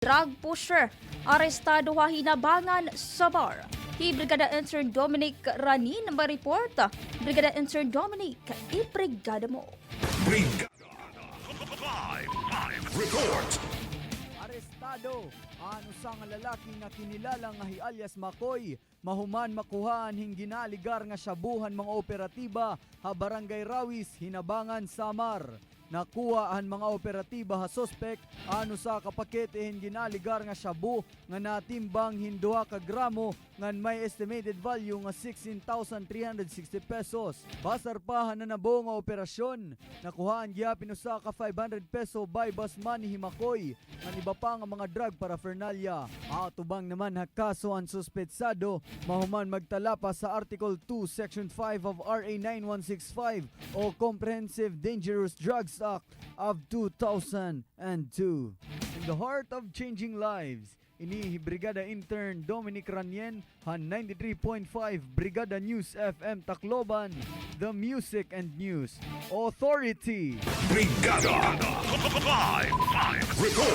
Drug pusher, arestado ha Hinabangan, Samar. Brigada Intern Dominique Ranin ma-report. Brigada Intern Dominique, i-brigada mo. Brigada Live Report. Arestado ang usang lalaki nga kinilala nga alias Makoy, mahuman makuhaan hing ginaligar nga syabuhan mga operatiba ha Barangay Rawis, Hinabangan, Samar. Nakuha ang mga operatiba ha suspect ano sa kapakete hing ginaligar nga syabu nga natimbang hinduha ka gramo ngan may estimated value nga 16,360 pesos. Basar pa na nabo nga operasyon, nakuhaan gyapin usa ka 500 peso by bus money himakoy ngan iba pa nga mga drug paraphernalia. Atubang naman ha kaso ang suspetsado mahuman magtala pa sa Article 2 Section 5 of RA 9165 o Comprehensive Dangerous Drugs Act of 2002. In the heart of changing lives, ini Brigada Intern Dominique Ranin han 93.5 Brigada News FM Tacloban, the Music and News Authority. Brigada Live Report.